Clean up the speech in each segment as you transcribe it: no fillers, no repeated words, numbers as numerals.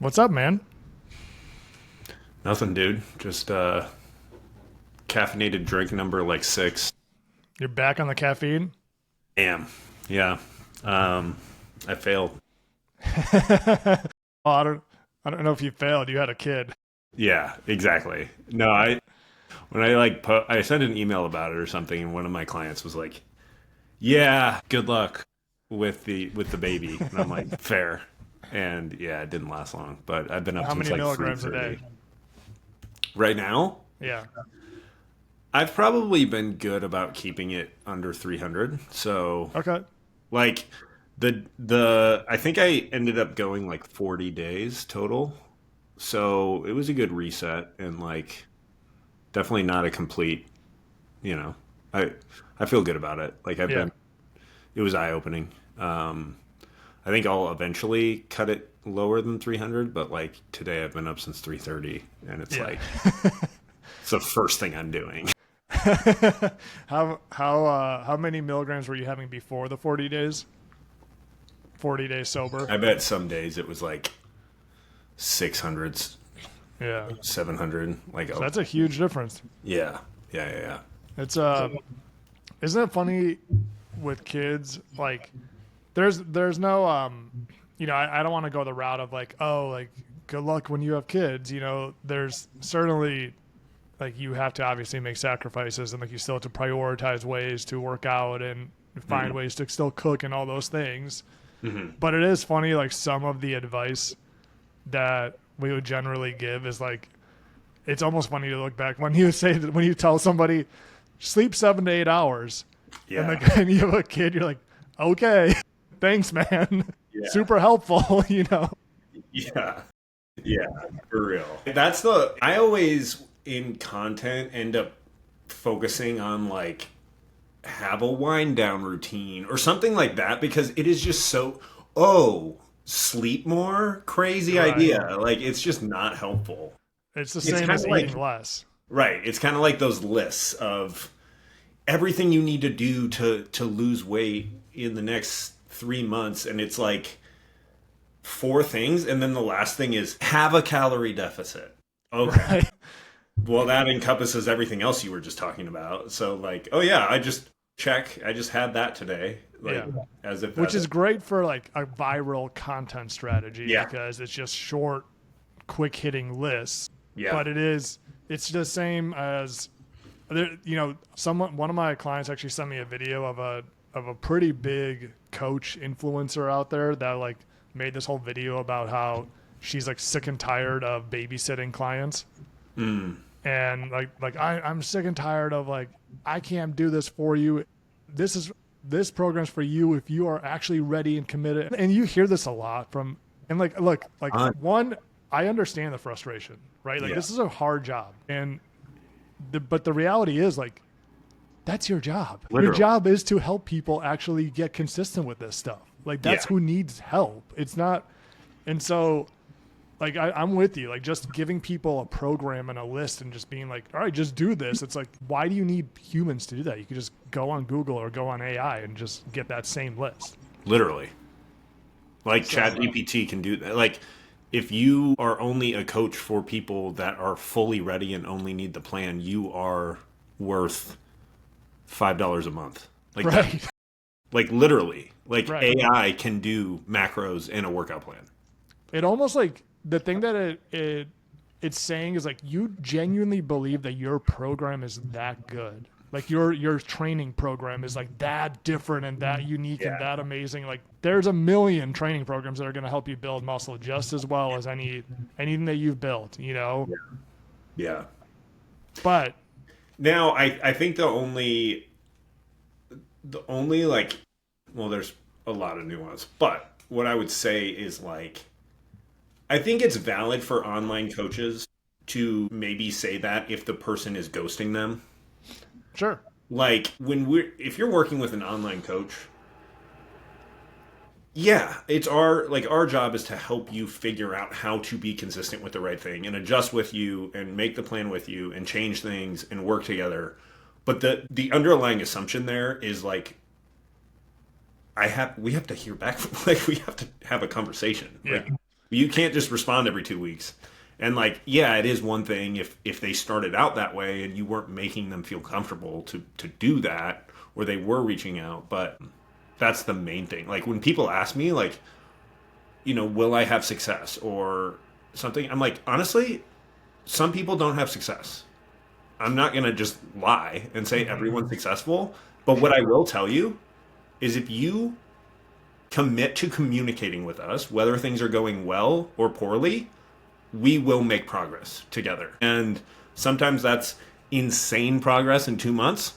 What's up, man? Nothing, dude. Just caffeinated drink number like six. You're back on the caffeine? Damn. Yeah. Um, I failed. Oh, I don't know if you failed. You had a kid. Yeah, exactly. No, I when I like I sent an email about it or something, and one of my clients was like, "Yeah, good luck with the baby," and I'm like, "Fair." And yeah, it didn't last long, but I've been up How since many like milligrams a day? 3:30. Right now, Yeah. I've probably been good about keeping it under 300. So Okay. like the I think I ended up going like 40 days total. So it was a good reset and like definitely not a complete, you know. I I feel good about it. Like I've Yeah. been it was eye-opening. I think I'll eventually cut it lower than 300, but like today I've been up since 3:30 and it's Yeah. like it's the first thing I'm doing. How many milligrams were you having before the 40 days? 40 days sober? I bet some days it was like 600s, Yeah. 700, like So oh that's a huge difference. yeah. Yeah, yeah, yeah. It's isn't it funny with kids like there's no I don't want to go the route of like, oh, like good luck when you have kids, there's certainly like you have to obviously make sacrifices and like you still have to prioritize ways to work out and find ways to still cook and all those things. But it is funny, like some of the advice that we would generally give is like it's almost funny to look back when you say that when you tell somebody sleep 7 to 8 hours and Yeah. like and you have a kid, you're like, okay, thanks, man. Yeah. Super helpful. Yeah. Yeah. For real. That's the I always in content end up focusing on like have a wind down routine or something like that because it is just so oh sleep more crazy Right. idea like it's just not helpful. It's the It's same kind as of like eating less. right, it's kind of like those lists of everything you need to do to lose weight in the next 3 months, and it's like four things, and then the last thing is have a calorie deficit. Okay, Right. well that encompasses everything else you were just talking about. So like, oh yeah, I just check. I just had that today, like Yeah. as if Which that's is great for like a viral content strategy yeah, because it's just short, quick hitting lists. yeah. But it's the same as one of my clients actually sent me a video of a pretty big coach influencer out there that like made this whole video about how she's like sick and tired of babysitting clients and I'm sick and tired of like I can't do this for you. This program's for you if you are actually ready and committed. And you hear this a lot from and like look like Uh, one I understand the frustration, right? Like yeah, this is a hard job and but the reality is like that's your job. Your literally. job is to help people actually get consistent with this stuff. Like that's Yeah, who needs help. It's not, and so like I'm with you. Like just giving people a program and a list and just being like, all right, just do this. It's like, why do you need humans to do that? You could just go on Google or go on AI and just get that same list. literally. Like Chat So GPT can do that. Like if you are only a coach for people that are fully ready and only need the plan, you are worth $5 a month. Like that. right, Like literally. Like right. AI can do macros in a workout plan. It almost like the thing that it's saying is like you genuinely believe that your program is that good. Like your training program is like that different and that unique and Yeah. that amazing. Like there's a million training programs that are going to help you build muscle just as well as anything that you've built. Yeah. But Now I think the only like well there's a lot of nuance, but what I would say is like I think it's valid for online coaches to maybe say that if the person is ghosting them. sure. Like when we're if you're working with an online coach, yeah, it's our job is to help you figure out how to be consistent with the right thing and adjust with you and make the plan with you and change things and work together. But the underlying assumption there is like we have to hear back from, like we have to have a conversation. Yeah. Like You can't just respond every 2 weeks. And like, yeah, it is one thing if they started out that way and you weren't making them feel comfortable to do that, or they were reaching out. But that's the main thing. Like when people ask me, like, will I have success or something? I'm like, honestly, some people don't have success. I'm not gonna just lie and say everyone's successful. But what I will tell you is if you commit to communicating with us, whether things are going well or poorly, we will make progress together. And sometimes that's insane progress in 2 months.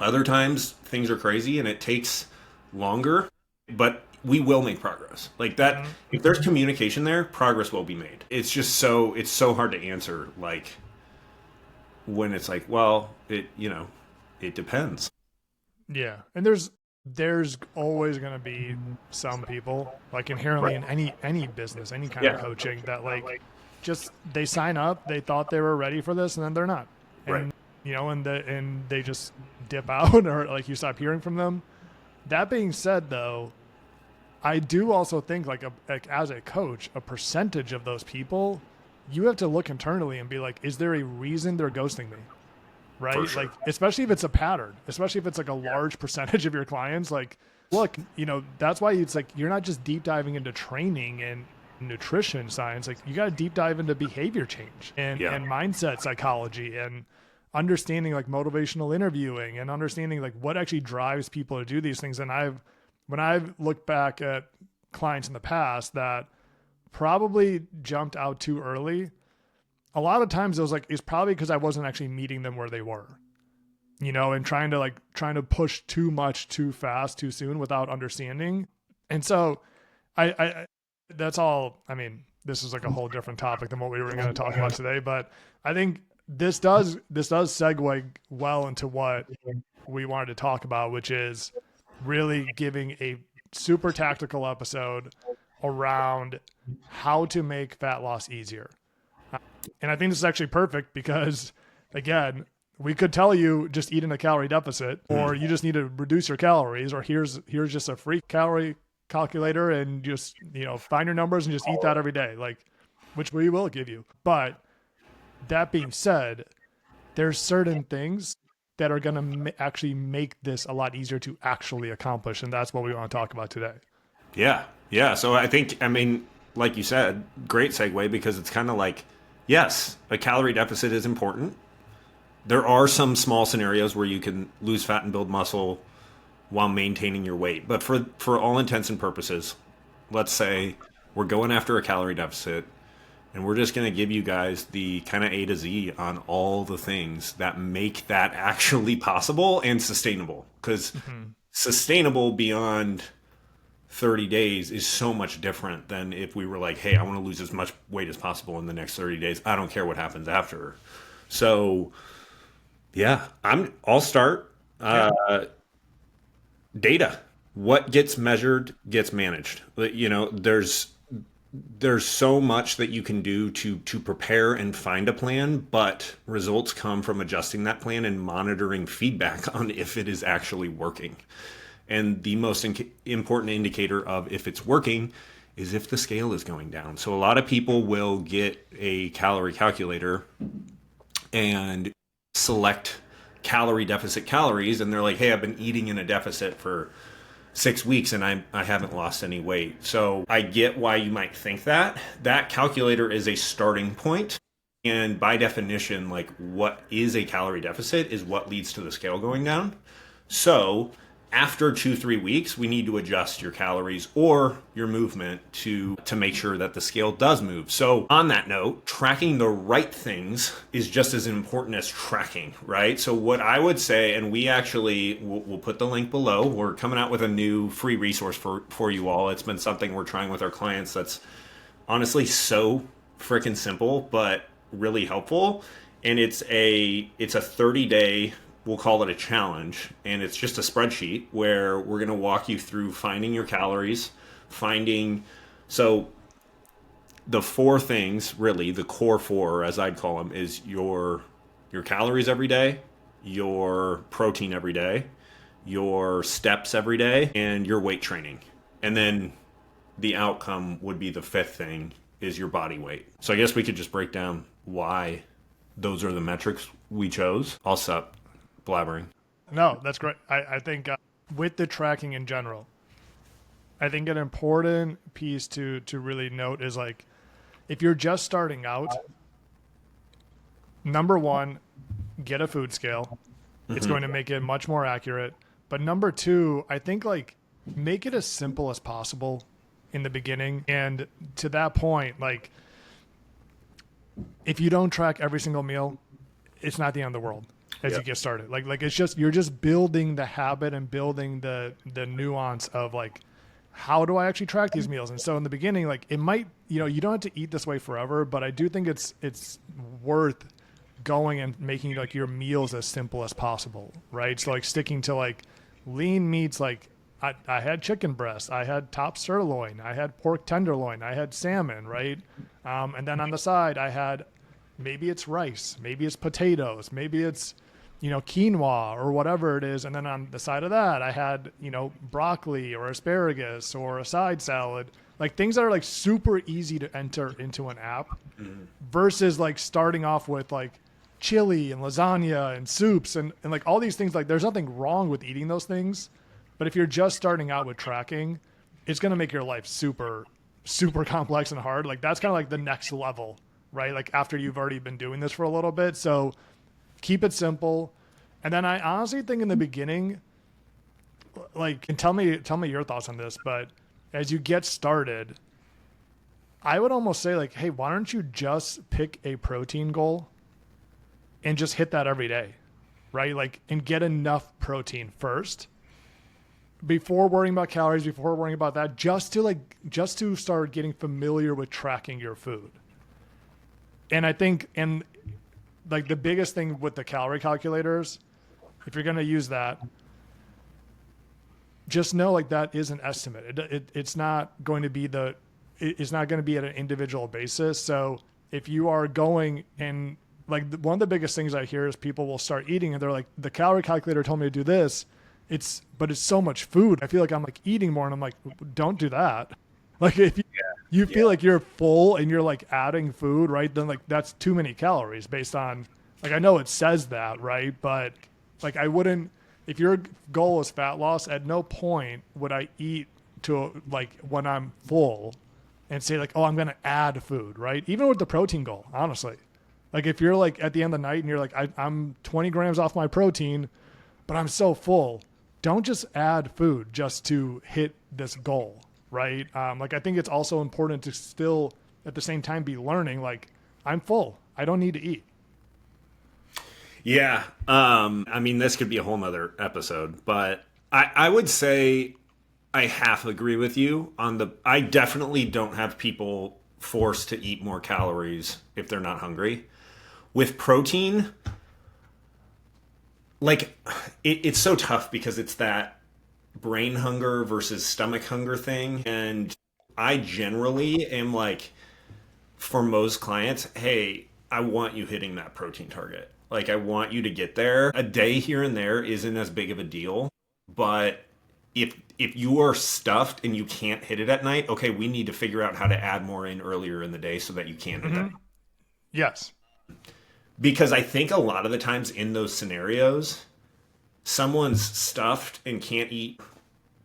Other times things are crazy and it takes longer, but we will make progress. Like that, if there's communication there, progress will be made. It's so hard to answer. Like when it's like, well, it depends. Yeah. And there's always going to be some people like inherently in any business, any kind of Yeah. coaching that like just they sign up, they thought they were ready for this and then they're not. Right. And and they just dip out or like you stop hearing from them. That being said though, I do also think like as a coach, a percentage of those people, you have to look internally and be like, is there a reason they're ghosting me? Right? Sure. Like, especially if it's a pattern, especially if it's like a large percentage of your clients, like, look, that's why it's like, you're not just deep diving into training and nutrition science. Like you got to deep dive into behavior change and mindset psychology and understanding like motivational interviewing and understanding like what actually drives people to do these things. And when I've looked back at clients in the past that probably jumped out too early, a lot of times it was like, it's probably because I wasn't actually meeting them where they were, and trying to push too much, too fast, too soon without understanding. And so I that's all, I mean, this is like a whole different topic than what we were going to talk about today, but I think this does segue well into what we wanted to talk about, which is really giving a super tactical episode around how to make fat loss easier. And I think this is actually perfect because, again, we could tell you just eat in a calorie deficit, or you just need to reduce your calories, or here's just a free calorie calculator and just, find your numbers and just eat that every day, like, which we will give you. But that being said, there's certain things that are going to actually make this a lot easier to actually accomplish. And that's what we want to talk about today. Yeah. Yeah. So I mean, like you said, great segue because it's kind of like, yes, a calorie deficit is important. There are some small scenarios where you can lose fat and build muscle while maintaining your weight. But for all intents and purposes, let's say we're going after a calorie deficit and we're just going to give you guys the kind of A to Z on all the things that make that actually possible and sustainable. Because sustainable beyond 30 days is so much different than if we were like, hey, I want to lose as much weight as possible in the next 30 days. I don't care what happens after. So yeah, I'll start. Data. What gets measured gets managed. There's so much that you can do to prepare and find a plan, but results come from adjusting that plan and monitoring feedback on if it is actually working. And the most important indicator of if it's working is if the scale is going down. So a lot of people will get a calorie calculator and select calorie deficit calories, and they're like, hey, I've been eating in a deficit for 6 weeks and I haven't lost any weight. So I get why you might think that. That calculator is a starting point. And by definition, like what is a calorie deficit is what leads to the scale going down. So after 2-3 weeks, we need to adjust your calories or your movement to make sure that the scale does move. So on that note, tracking the right things is just as important as tracking, right? So what I would say, and we actually, we'll put the link below, we're coming out with a new free resource for you all. It's been something we're trying with our clients that's honestly so freaking simple, but really helpful. And it's a 30-day, we'll call it a challenge, and it's just a spreadsheet where we're going to walk you through finding your calories, so the four things, really the core four as I'd call them, is your calories every day, your protein every day, your steps every day, and your weight training. And then the outcome would be the fifth thing is your body weight. So I guess we could just break down why those are the metrics we chose. I'll stop blabbering. No, that's great. I think with the tracking in general, I think an important piece to really note is like, if you're just starting out, number one, get a food scale. It's going to make it much more accurate. But number two, I think like make it as simple as possible in the beginning. And to that point, like if you don't track every single meal, it's not the end of the world as you get started. Like it's just, you're just building the habit and building the nuance of like, how do I actually track these meals? And so in the beginning, like it might, you don't have to eat this way forever, but I do think it's worth going and making like your meals as simple as possible, right? So like sticking to like lean meats, like I had chicken breast, I had top sirloin, I had pork tenderloin, I had salmon, right? And then on the side, I had, maybe it's rice, maybe it's potatoes, maybe it's, quinoa or whatever it is. And then on the side of that, I had, broccoli or asparagus or a side salad, like things that are like super easy to enter into an app versus like starting off with like chili and lasagna and soups and like all these things. Like there's nothing wrong with eating those things, but if you're just starting out with tracking, it's going to make your life super, super complex and hard. Like that's kind of like the next level, right? Like after you've already been doing this for a little bit. So keep it simple. And then I honestly think in the beginning, like, and tell me your thoughts on this, but as you get started, I would almost say like, hey, why don't you just pick a protein goal and just hit that every day, right? Like, and get enough protein first before worrying about calories, before worrying about that, just to start getting familiar with tracking your food. And I think, and like the biggest thing with the calorie calculators, if you're going to use that, just know like that is an estimate. It's not going to be it's not going to be at an individual basis. So if you are going and like one of the biggest things I hear is people will start eating and they're like, the calorie calculator told me to do this. But it's so much food. I feel like I'm like eating more and I'm like, don't do that. Like if you feel like you're full and you're like adding food, right? Then like that's too many calories based on, like, I know it says that, right? But like I wouldn't, if your goal is fat loss, at no point would I eat to like when I'm full and say like, oh, I'm going to add food, right? Even with the protein goal, honestly. Like if you're like at the end of the night and you're like, I'm 20 grams off my protein, but I'm so full, don't just add food just to hit this goal, right? Like I think it's also important to still at the same time be learning, like I'm full, I don't need to eat. Yeah. I mean, this could be a whole nother episode, but I would say I half agree with you on I definitely don't have people forced to eat more calories if they're not hungry. With protein, like it's so tough because it's that brain hunger versus stomach hunger thing. And I generally am like, for most clients, hey, I want you hitting that protein target. Like I want you to get there. A day here and there isn't as big of a deal, but if you are stuffed and you can't hit it at night, okay, we need to figure out how to add more in earlier in the day so that you can hit that. Yes. Because I think a lot of the times in those scenarios, someone's stuffed and can't eat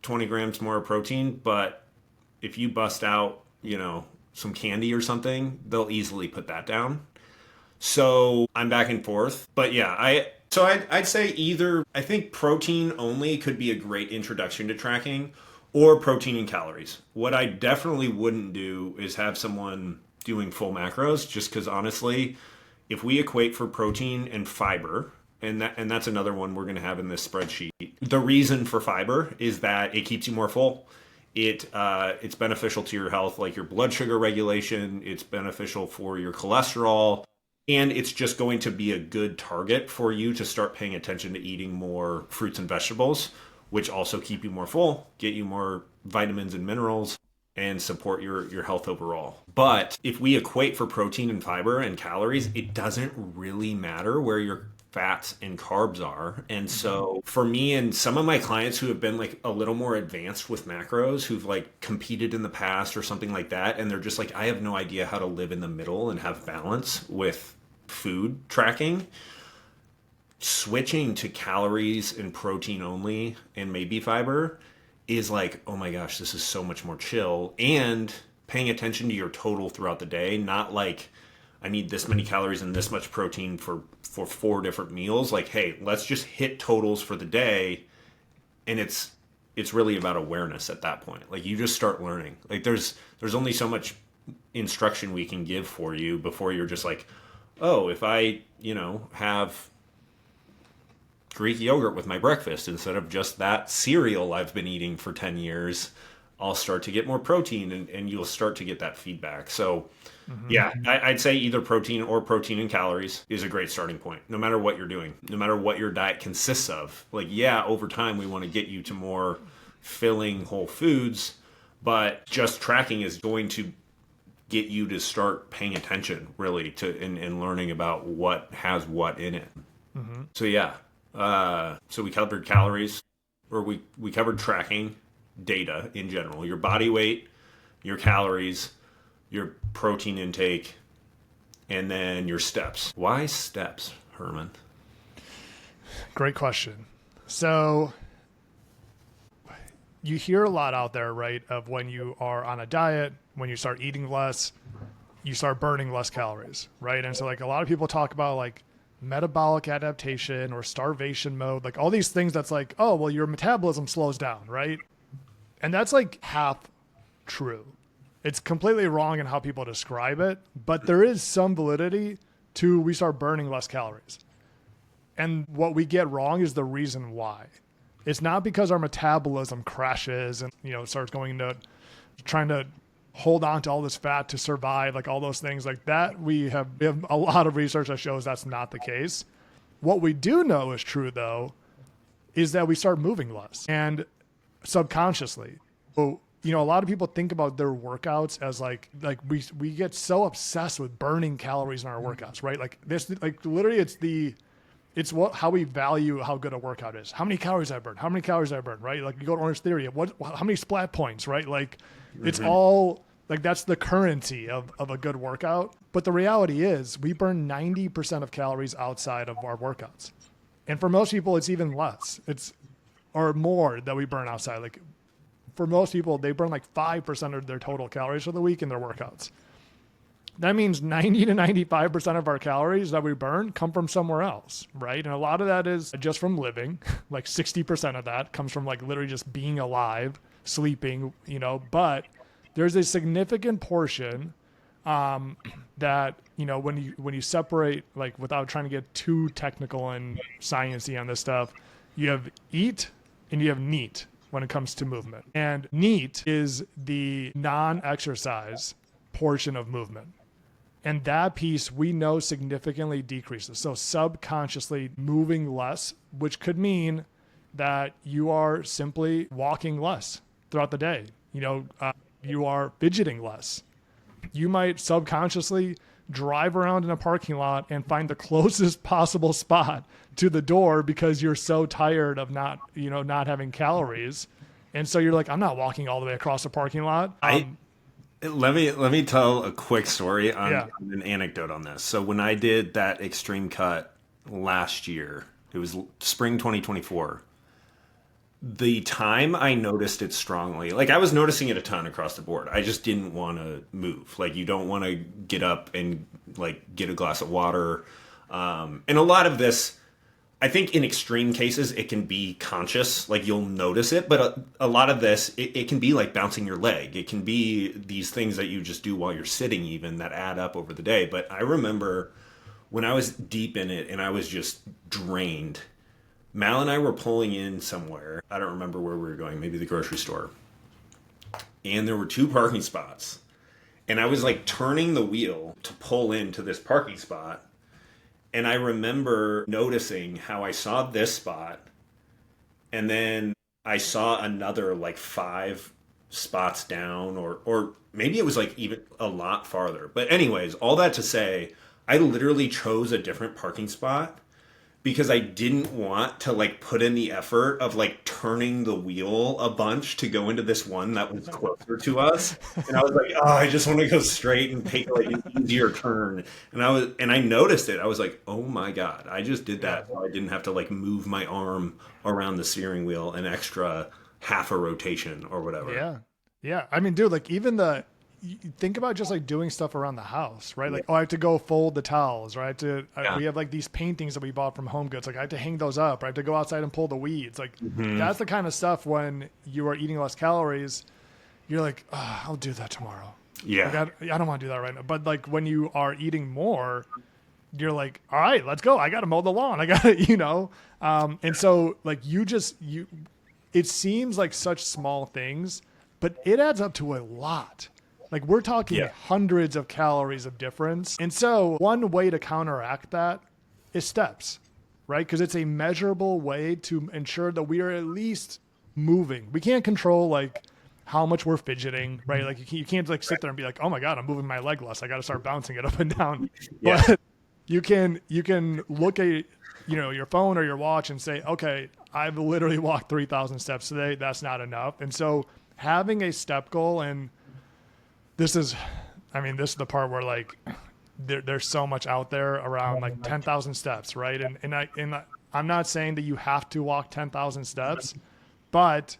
20 grams more protein, but if you bust out, some candy or something, they'll easily put that down. So I'm back and forth. But yeah, I'd say either, I think protein only could be a great introduction to tracking, or protein and calories. What I definitely wouldn't do is have someone doing full macros, just because honestly, if we equate for protein and fiber, and that's another one we're going to have in this spreadsheet, the reason for fiber is that it keeps you more full. It's beneficial to your health, like your blood sugar regulation. It's beneficial for your cholesterol. And it's just going to be a good target for you to start paying attention to eating more fruits and vegetables, which also keep you more full, get you more vitamins and minerals, and support your health overall. But if we equate for protein and fiber and calories, it doesn't really matter where your fats and carbs are. And so for me and some of my clients who have been like a little more advanced with macros, who've like competed in the past or something like that, and they're just like, I have no idea how to live in the middle and have balance with food tracking, switching to calories and protein only and maybe fiber is like, oh my gosh, this is so much more chill, and paying attention to your total throughout the day, not like I need this many calories and this much protein for 4 different meals. Like, hey, let's just hit totals for the day. And it's really about awareness at that point. Like, you just start learning. Like, there's only so much instruction we can give for you before you're just like, oh, if I, have Greek yogurt with my breakfast instead of just that cereal I've been eating for 10 years, I'll start to get more protein, and you'll start to get that feedback. So yeah, I'd say either protein or protein and calories is a great starting point, no matter what you're doing, no matter what your diet consists of. Like, yeah, over time we want to get you to more filling whole foods, but just tracking is going to get you to start paying attention really to and learning about what has what in it. So yeah, so we covered calories, or we covered tracking data in general, your body weight, your calories, your protein intake, and then your steps. Why steps, Herman? Great question. So you hear a lot out there, right, of when you are on a diet, when you start eating less, you start burning less calories, right? And so like a lot of people talk about like metabolic adaptation or starvation mode, like all these things that's like, oh, well, your metabolism slows down, right? And that's like half true. It's completely wrong in how people describe it, but there is some validity to we start burning less calories. And what we get wrong is the reason why. It's not because our metabolism crashes and, starts going into trying to hold on to all this fat to survive, like all those things like that. We have a lot of research that shows that's not the case. What we do know is true, though, is that we start moving less, and subconsciously. So, a lot of people think about their workouts as like we get so obsessed with burning calories in our workouts, right? Like this, like literally it's how we value how good a workout is. How many calories I burn? How many calories I burn, right? Like you go to Orange Theory, how many splat points, right? Like it's all like that's the currency of a good workout. But the reality is we burn 90% of calories outside of our workouts. And for most people, it's even less. Or more that we burn outside. Like for most people, they burn like 5% of their total calories for the week in their workouts. That means 90 to 95% of our calories that we burn come from somewhere else, right? And a lot of that is just from living. Like 60% of that comes from like literally just being alive, sleeping, but there's a significant portion that, when you separate, like without trying to get too technical and sciencey on this stuff, you have eat and you have neat when it comes to movement. And neat is the non-exercise portion of movement. And that piece we know significantly decreases. So subconsciously moving less, which could mean that you are simply walking less throughout the day. You are fidgeting less. You might subconsciously drive around in a parking lot and find the closest possible spot to the door because you're so tired of not having calories. And so you're like, I'm not walking all the way across the parking lot. Let me tell a quick story on an anecdote on this. So when I did that extreme cut last year, it was spring 2024. The time I noticed it strongly, like I was noticing it a ton across the board. I just didn't want to move. Like you don't want to get up and like get a glass of water. And a lot of this, I think in extreme cases, it can be conscious, like you'll notice it. But a lot of this, it can be like bouncing your leg. It can be these things that you just do while you're sitting even that add up over the day. But I remember when I was deep in it and I was just drained, Mal and I were pulling in somewhere. I don't remember where we were going, maybe the grocery store. And there were 2 parking spots. And I was like turning the wheel to pull into this parking spot. And I remember noticing how I saw this spot, and then I saw another like 5 spots down, or maybe it was like even a lot farther. But anyways, all that to say, I literally chose a different parking spot because I didn't want to like put in the effort of like turning the wheel a bunch to go into this one that was closer to us. And I was like, oh, I just want to go straight and take like an easier turn. And I noticed it. I was like, oh my God, I just did that. So I didn't have to like move my arm around the steering wheel an extra half a rotation or whatever. Yeah. Yeah. I mean, dude, like even you think about just like doing stuff around the house, right? Like, oh, I have to go fold the towels, right? We have like these paintings that we bought from Home Goods. Like I have to hang those up. Or I have to go outside and pull the weeds. Like that's the kind of stuff when you are eating less calories, you're like, oh, I'll do that tomorrow. Yeah. Like, I don't want to do that right now. But like when you are eating more, you're like, all right, let's go. I got to mow the lawn. I got to, and so like it seems like such small things, but it adds up to a lot. Like we're talking hundreds of calories of difference. And so one way to counteract that is steps, right? Because it's a measurable way to ensure that we are at least moving. We can't control like how much we're fidgeting, right? Like you can't like sit there and be like, oh my God, I'm moving my leg less. I got to start bouncing it up and down. Yeah. But you can look at, your phone or your watch and say, okay, I've literally walked 3,000 steps today. That's not enough. And so having a step goal, and this is the part where like there's so much out there around like 10,000 steps, right? And I'm not saying that you have to walk 10,000 steps, but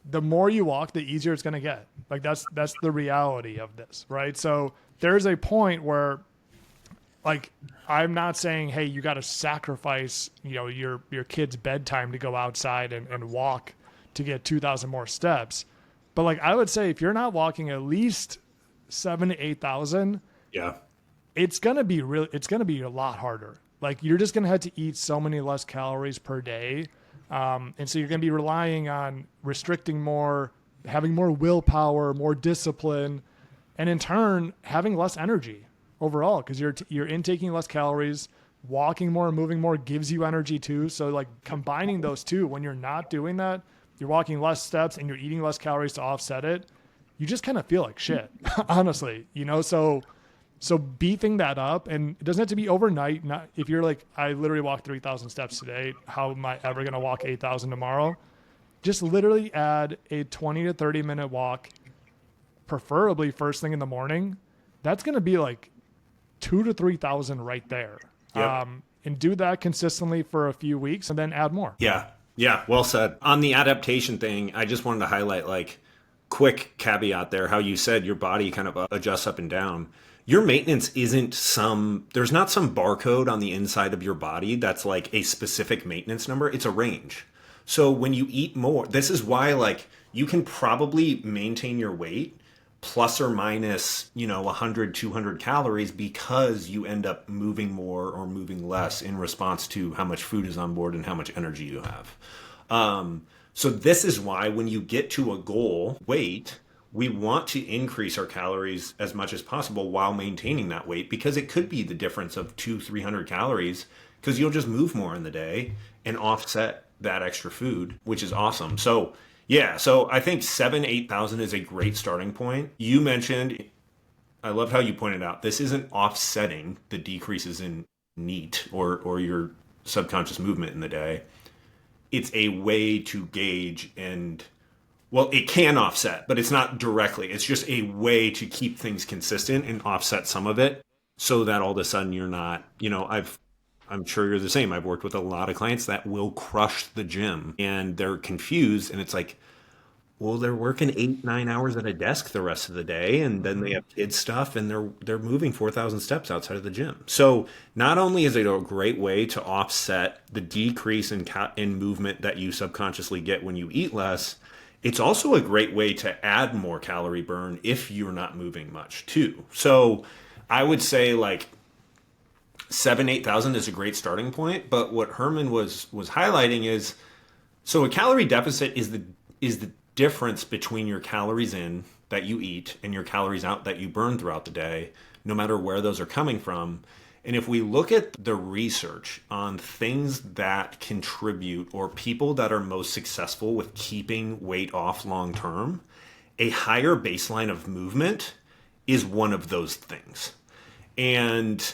the more you walk, the easier it's going to get. Like that's the reality of this, right? So there's a point where like I'm not saying, hey, you got to sacrifice, your kid's bedtime to go outside and walk to get 2,000 more steps. But like I would say, if you're not walking at least 7,000 to 8,000, it's gonna be a lot harder. Like you're just gonna have to eat so many less calories per day, and so you're gonna be relying on restricting more, having more willpower, more discipline, and in turn having less energy overall because you're intaking less calories. Walking more, moving more gives you energy too. So like combining those two, when you're not doing that, you're walking less steps and you're eating less calories to offset it, you just kind of feel like shit, honestly, so beefing that up, and it doesn't have to be overnight. Not if you're like, I literally walked 3,000 steps today. How am I ever going to walk 8,000 tomorrow? Just literally add a 20 to 30 minute walk, preferably first thing in the morning. That's going to be like 2,000 to 3,000 right there. Yep. And do that consistently for a few weeks and then add more. Yeah, well said. On the adaptation thing, I just wanted to highlight like quick caveat there, how you said your body kind of adjusts up and down. Your maintenance isn't there's not some barcode on the inside of your body that's like a specific maintenance number. It's a range. So when you eat more, this is why like you can probably maintain your weight plus or minus, 100, 200 calories because you end up moving more or moving less in response to how much food is on board and how much energy you have. So this is why when you get to a goal weight, we want to increase our calories as much as possible while maintaining that weight, because it could be the difference of 200-300 calories because you'll just move more in the day and offset that extra food, which is awesome. So yeah, so I think 7,000-8,000 is a great starting point. You mentioned, I love how you pointed out, this isn't offsetting the decreases in NEAT or your subconscious movement in the day. It's a way to gauge it can offset, but it's not directly. It's just a way to keep things consistent and offset some of it so that all of a sudden you're not, I'm sure you're the same. I've worked with a lot of clients that will crush the gym and they're confused. And it's like, well, they're working 8-9 hours at a desk the rest of the day. And then they have kids stuff and they're moving 4,000 steps outside of the gym. So not only is it a great way to offset the decrease in movement that you subconsciously get when you eat less, it's also a great way to add more calorie burn if you're not moving much too. So I would say like 7,000-8,000 is a great starting point, but what Herman was highlighting is, so a calorie deficit is the difference between your calories in that you eat and your calories out that you burn throughout the day, no matter where those are coming from. And if we look at the research on things that contribute or people that are most successful with keeping weight off long term, a higher baseline of movement is one of those things. And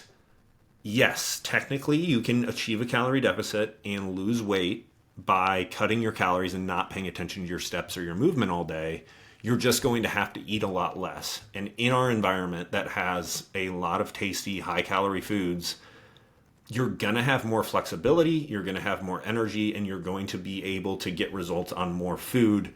yes, technically you can achieve a calorie deficit and lose weight by cutting your calories and not paying attention to your steps or your movement all day. You're just going to have to eat a lot less. And in our environment that has a lot of tasty, high calorie foods, you're going to have more flexibility, you're going to have more energy, and you're going to be able to get results on more food,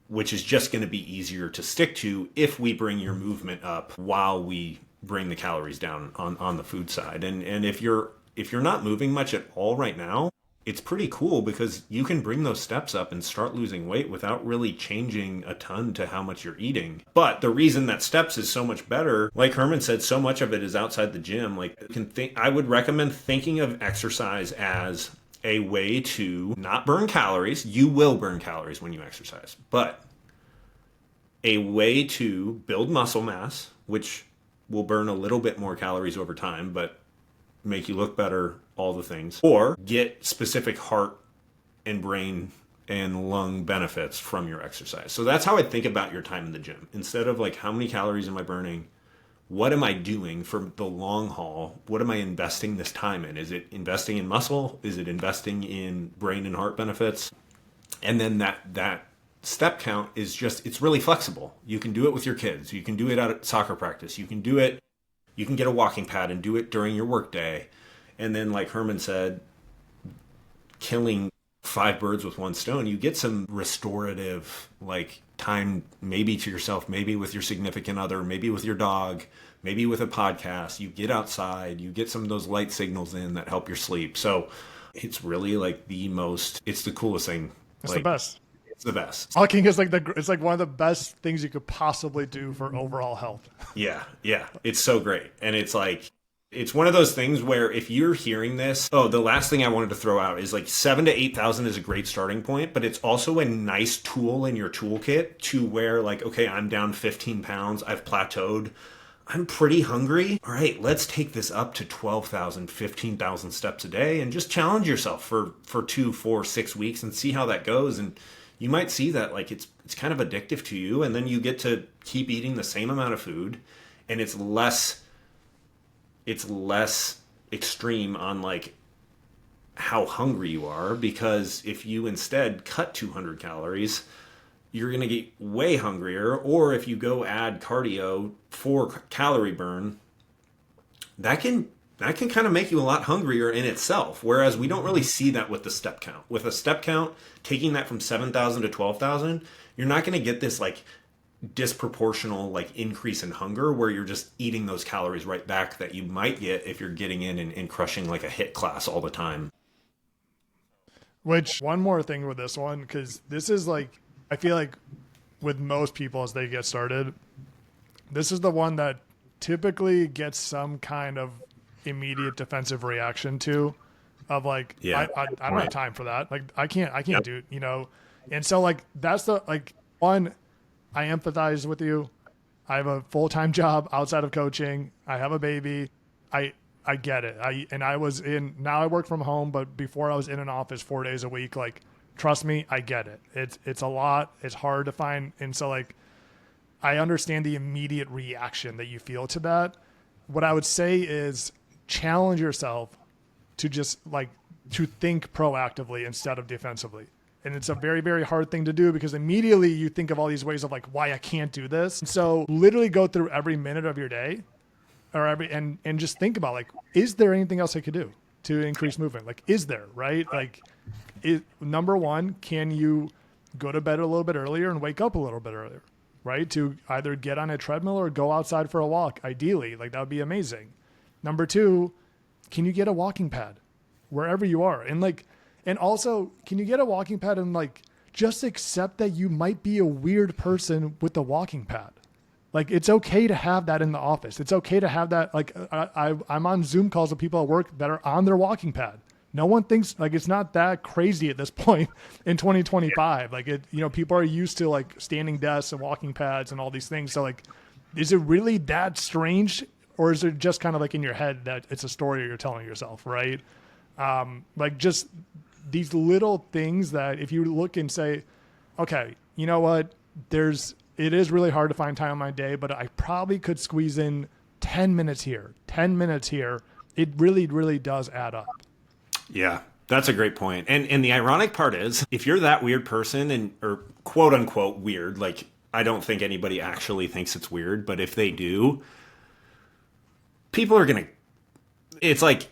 which is just going to be easier to stick to if we bring your movement up while we bring the calories down on the food side. And if you're not moving much at all right now, it's pretty cool because you can bring those steps up and start losing weight without really changing a ton to how much you're eating. But the reason that steps is so much better, like Herman said, so much of it is outside the gym. Like I would recommend thinking of exercise as a way to not burn calories. You will burn calories when you exercise, but a way to build muscle mass, which will burn a little bit more calories over time, but make you look better, all the things, or get specific heart and brain and lung benefits from your exercise. So that's how I think about your time in the gym. Instead of like, how many calories am I burning? What am I doing for the long haul? What am I investing this time in? Is it investing in muscle? Is it investing in brain and heart benefits? And then that step count is just, it's really flexible. You can do it with your kids. You can do it at soccer practice. You can get a walking pad and do it during your work day. And then, like Herman said, killing 5 birds with one stone, you get some restorative like time, maybe to yourself, maybe with your significant other, maybe with your dog, maybe with a podcast. You get outside, you get some of those light signals in that help your sleep. So it's really like it's the coolest thing. It's the best. It's the best. Walking is it's like one of the best things you could possibly do for overall health. Yeah. It's so great. And it's one of those things where if you're hearing this, the last thing I wanted to throw out is like 7,000 to 8,000 is a great starting point, but it's also a nice tool in your toolkit to where like, okay, I'm down 15 pounds. I've plateaued. I'm pretty hungry. All right, let's take this up to 12,000, 15,000 steps a day and just challenge yourself for 2, 4, 6 weeks and see how that goes. And you might see that like it's kind of addictive to you, and then you get to keep eating the same amount of food, and it's less extreme on like how hungry you are, because if you instead cut 200 calories, you're going to get way hungrier. Or if you go add cardio for calorie burn, that can kind of make you a lot hungrier in itself. Whereas we don't really see that with the step count. With a step count, taking that from 7,000 to 12,000, you're not going to get this like disproportional like increase in hunger where you're just eating those calories right back that you might get if you're getting in and crushing like a HIIT class all the time. Which, one more thing with this one, because this is like, I feel like with most people as they get started, this is the one that typically gets some kind of immediate defensive reaction to, of like, I don't have time for that. Like I can't do it, you know? And so like, that's the, like, one, I empathize with you. I have a full-time job outside of coaching. I have a baby. I get it. Now I work from home, but before I was in an office 4 days a week. Like, trust me, I get it. It's a lot. It's hard to find. And so like, I understand the immediate reaction that you feel to that. What I would say is challenge yourself to just like, to think proactively instead of defensively. And it's a very, very hard thing to do because immediately you think of all these ways of like why I can't do this. And so literally go through every minute of your day and just think about like, is there anything else I could do to increase movement? Like, is there, right? Like, number one, can you go to bed a little bit earlier and wake up a little bit earlier, right? To either get on a treadmill or go outside for a walk. Ideally, like that would be amazing. Number two, can you get a walking pad wherever you are? And also, can you get a walking pad and like just accept that you might be a weird person with the walking pad? Like, it's okay to have that in the office. It's okay to have that. Like, I'm on Zoom calls with people at work that are on their walking pad. No one thinks like it's not that crazy at this point in 2025. Like people are used to like standing desks and walking pads and all these things. So like, is it really that strange, or is it just kind of like in your head that it's a story you're telling yourself, right? Like just these little things that if you look and say, okay, you know what, it is really hard to find time in my day, but I probably could squeeze in 10 minutes here, 10 minutes here. it really, really does add up. Yeah, that's a great point. And the ironic part is, if you're that weird person, and or quote unquote weird, like I don't think anybody actually thinks it's weird, but if they do, people are gonna. It's like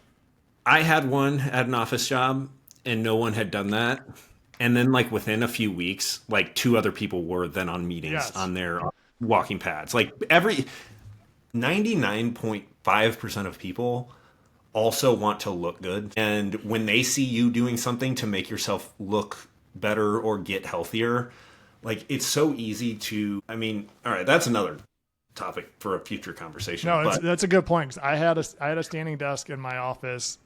I had one at an office job, and no one had done that. And then, like within a few weeks, like 2 other people were then on meetings Yes. on their walking pads. Like 99.5% of people also want to look good. And when they see you doing something to make yourself look better or get healthier, like it's so easy to, I mean, all right, that's another topic for a future conversation. No, but that's a good point. 'Cause I had a standing desk in my office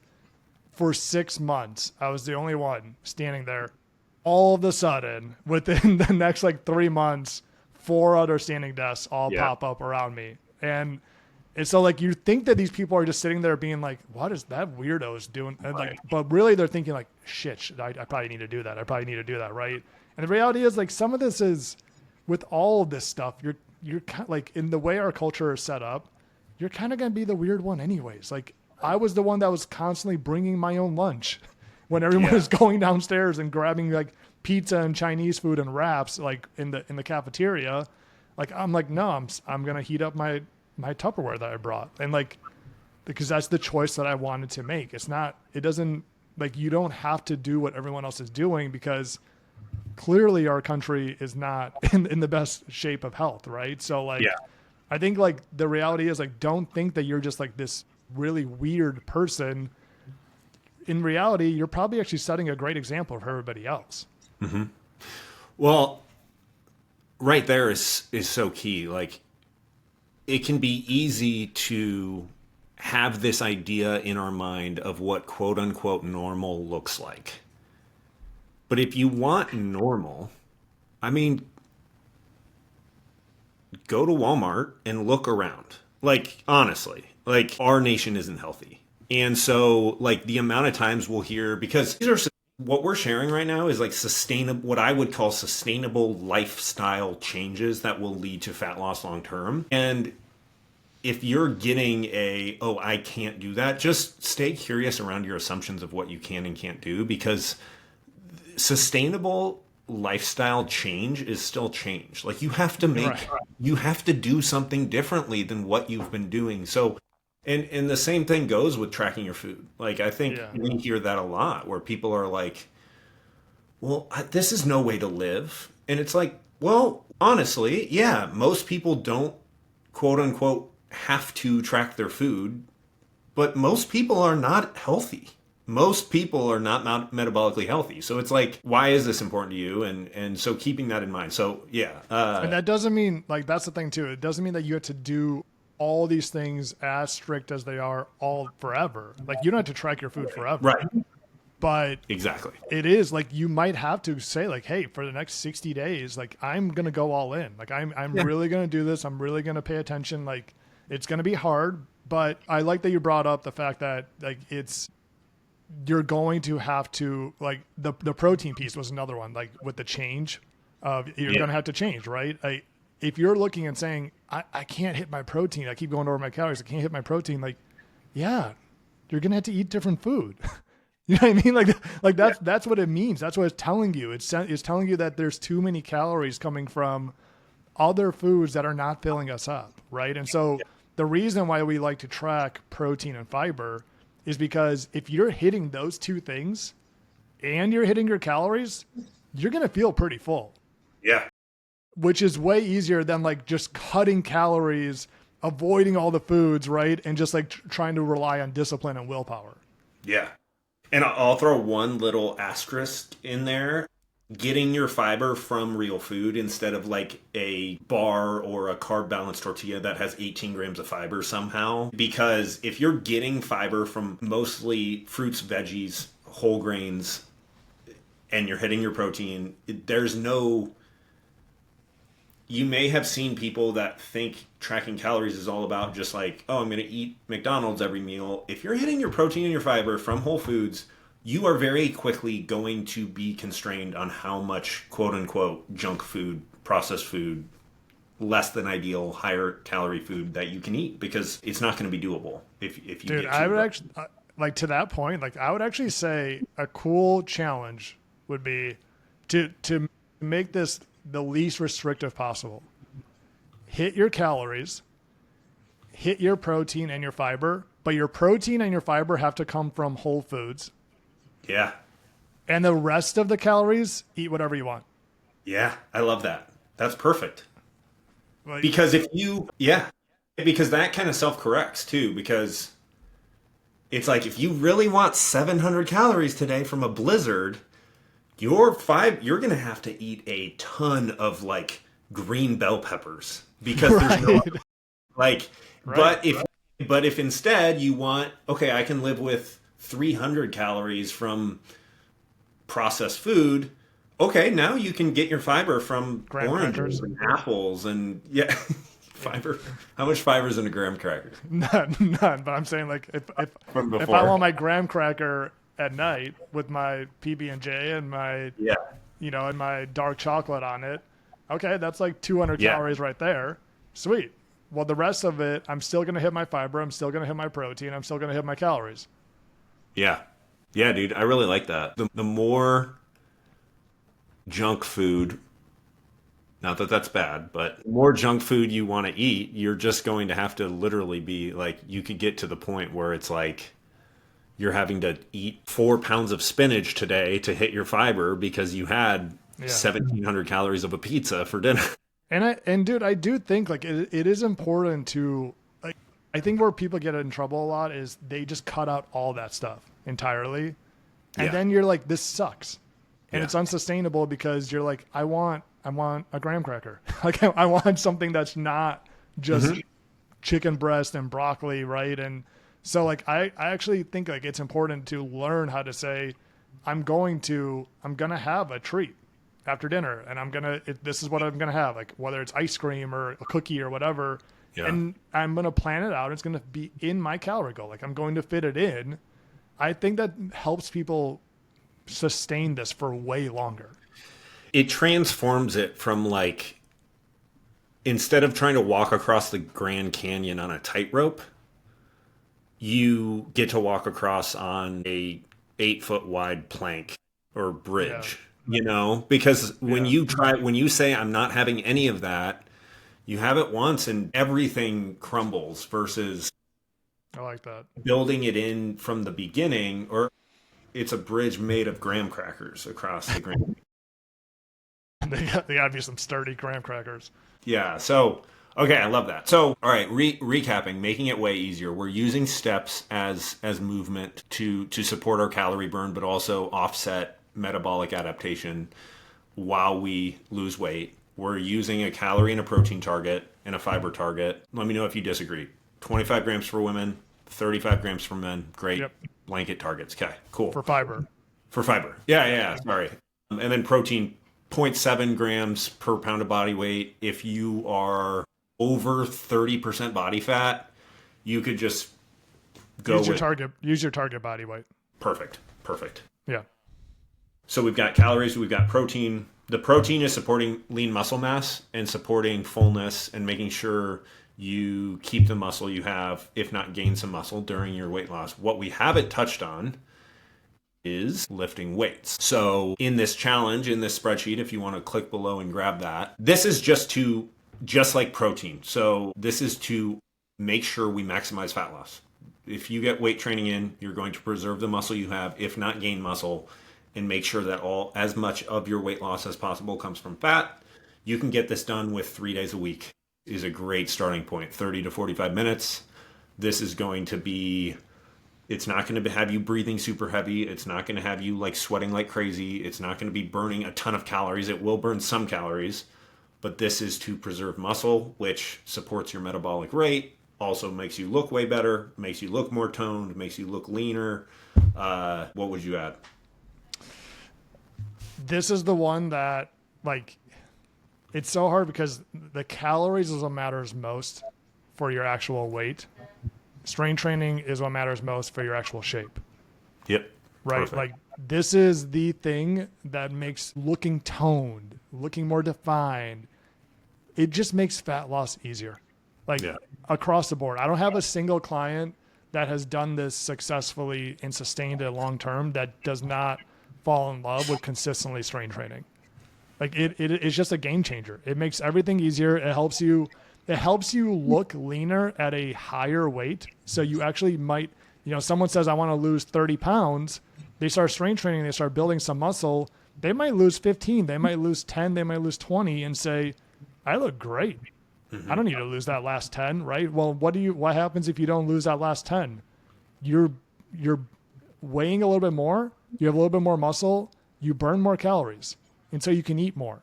for 6 months. I was the only one standing there. All of a sudden, within the next like 3 months, 4 other standing desks all pop up around me. And so like you think that these people are just sitting there being like, what is that weirdo's doing? And like, but really they're thinking like, shit, I probably need to do that. I probably need to do that, right? And the reality is like some of this is with all of this stuff, you're kind of like in the way our culture is set up, you're kind of going to be the weird one anyways. Like I was the one that was constantly bringing my own lunch when everyone was going downstairs and grabbing like pizza and Chinese food and wraps like in the cafeteria. Like I'm like, no, I'm going to heat up my Tupperware that I brought. And like, because that's the choice that I wanted to make. It doesn't like, you don't have to do what everyone else is doing because clearly our country is not in the best shape of health. Right. So like, I think like the reality is like, don't think that you're just like this really weird person. In reality, you're probably actually setting a great example for everybody else. Mm-hmm. Well, right there is so key. Like, it can be easy to have this idea in our mind of what quote unquote normal looks like. But if you want normal, I mean, go to Walmart and look around. Like, honestly, like our nation isn't healthy. And so like the amount of times we'll hear, because these are what we're sharing right now is like sustainable, what I would call sustainable lifestyle changes that will lead to fat loss long term. And if you're getting I can't do that, just stay curious around your assumptions of what you can and can't do, because sustainable lifestyle change is still change. Like you have to do something differently than what you've been doing. So, and the same thing goes with tracking your food. Like I think we hear that a lot where people are like, well, this is no way to live. And it's like, well, honestly, yeah, most people don't quote unquote have to track their food, but most people are not healthy. Most people are not metabolically healthy. So it's like, why is this important to you? And so keeping that in mind. So yeah. And that doesn't mean like, that's the thing too. It doesn't mean that you have to do all these things as strict as they are all forever. Like you don't have to track your food forever. Right. But exactly, it is like, you might have to say like, hey, for the next 60 days, like I'm going to go all in. Like I'm really going to do this. I'm really going to pay attention. Like it's going to be hard, but I like that you brought up the fact that like you're going to have to like the protein piece was another one, like with the change of you're going to have to change, right? If you're looking and saying, I can't hit my protein, I keep going over my calories, I can't hit my protein, like, yeah, you're going to have to eat different food. You know what I mean? Like that's what it means. That's what it's telling you. It's telling you that there's too many calories coming from other foods that are not filling us up, right? And so the reason why we like to track protein and fiber is because if you're hitting those two things and you're hitting your calories, you're going to feel pretty full. Yeah. Which is way easier than like just cutting calories, avoiding all the foods, right? And just like trying to rely on discipline and willpower. Yeah. And I'll throw one little asterisk in there. Getting your fiber from real food instead of like a bar or a carb balanced tortilla that has 18 grams of fiber somehow. Because if you're getting fiber from mostly fruits, veggies, whole grains, and you're hitting your protein, you may have seen people that think tracking calories is all about just like, oh, I'm going to eat McDonald's every meal. If you're hitting your protein and your fiber from whole foods, you are very quickly going to be constrained on how much quote unquote junk food, processed food, less than ideal, higher calorie food that you can eat, because it's not going to be doable if you Dude, get I too would actually, like to that point, like I would actually say a cool challenge would be to make this the least restrictive possible. Hit your calories, hit your protein and your fiber, but your protein and your fiber have to come from whole foods. Yeah. And the rest of the calories, eat whatever you want. Yeah, I love that. That's perfect. Like, Because because that kind of self-corrects too, because it's like if you really want 700 calories today from a blizzard, you're going to have to eat a ton of like green bell peppers because there's no right. like Right. but if instead you want, okay, I can live with 300 calories from processed food. Okay, now you can get your fiber from Graham oranges crackers. and apples and fiber. How much fiber is in a graham cracker? None. But I'm saying like From if before. I want my graham cracker at night with my PB&J and my Yeah. and my dark chocolate on it, okay, that's like 200 Yeah. calories right there. Sweet. Well, the rest of it, I'm still going to hit my fiber. I'm still going to hit my protein. I'm still going to hit my calories. Yeah. Yeah, dude, I really like that. The more junk food, not that that's bad, but the more junk food you want to eat, you're just going to have to literally be like, you could get to the point where it's like you're having to eat 4 pounds of spinach today to hit your fiber because you had 1,700 calories of a pizza for dinner. And dude, I do think like it is important to like, I think where people get in trouble a lot is they just cut out all that stuff entirely. And Yeah. then you're like, this sucks. And Yeah. it's unsustainable because you're like, I want a graham cracker. Like I want something that's not just chicken breast and broccoli, right? And so like I actually think like it's important to learn how to say, I'm gonna have a treat after dinner, and this is what I'm gonna have, like whether it's ice cream or a cookie or whatever, Yeah. and I'm gonna plan it out. It's gonna be in my calorie goal. Like I'm going to fit it in. I think that helps people sustain this for way longer. It transforms it from like, instead of trying to walk across the Grand Canyon on a tightrope, you get to walk across on a 8-foot wide plank or bridge, because when you say I'm not having any of that, you have it once and everything crumbles, versus I like that. building it in from the beginning, or it's a bridge made of graham crackers across the Grand. They gotta be some sturdy graham crackers. Yeah. So, okay, I love that. So, all right, recapping, making it way easier. We're using steps as movement to support our calorie burn, but also offset metabolic adaptation while we lose weight. We're using a calorie and a protein target and a fiber target. Let me know if you disagree. 25 grams for women, 35 grams for men. Great. Yep. Blanket targets. Okay, cool. For fiber. For fiber. Yeah, sorry. And then protein, 0.7 grams per pound of body weight. If you are over 30% body fat, you could just go use your target body weight. Perfect. Yeah. So we've got calories, we've got protein. The protein is supporting lean muscle mass and supporting fullness and making sure you keep the muscle you have, if not gain some muscle during your weight loss. What we haven't touched on is lifting weights. So in this challenge, in this spreadsheet, if you want to click below and grab that, this is just like protein. So this is to make sure we maximize fat loss. If you get weight training in, you're going to preserve the muscle you have, if not gain muscle, and make sure that as much of your weight loss as possible comes from fat. You can get this done with 3 days a week. Is a great starting point. 30 to 45 minutes. This is going to be, it's not going to have you breathing super heavy. It's not going to have you like sweating like crazy. It's not going to be burning a ton of calories. It will burn some calories, but this is to preserve muscle, which supports your metabolic rate, also makes you look way better, makes you look more toned, makes you look leaner. What would you add? This is the one that like, it's so hard because the calories is what matters most for your actual weight. Strength training is what matters most for your actual shape. Yep. Right. Perfect. Like this is the thing that makes looking toned, looking more defined, it just makes fat loss easier. Like across the board. I don't have a single client that has done this successfully and sustained it long term that does not fall in love with consistently strength training. Like it's just a game changer. It makes everything easier. It helps you look leaner at a higher weight. So you actually might, someone says, I want to lose 30 pounds. They start strength training. They start building some muscle. They might lose 15. They might lose 10. They might lose 20 and say, I look great. I don't need to lose that last 10, right? Well, what happens if you don't lose that last 10? You're weighing a little bit more. You have a little bit more muscle. You burn more calories. And so you can eat more.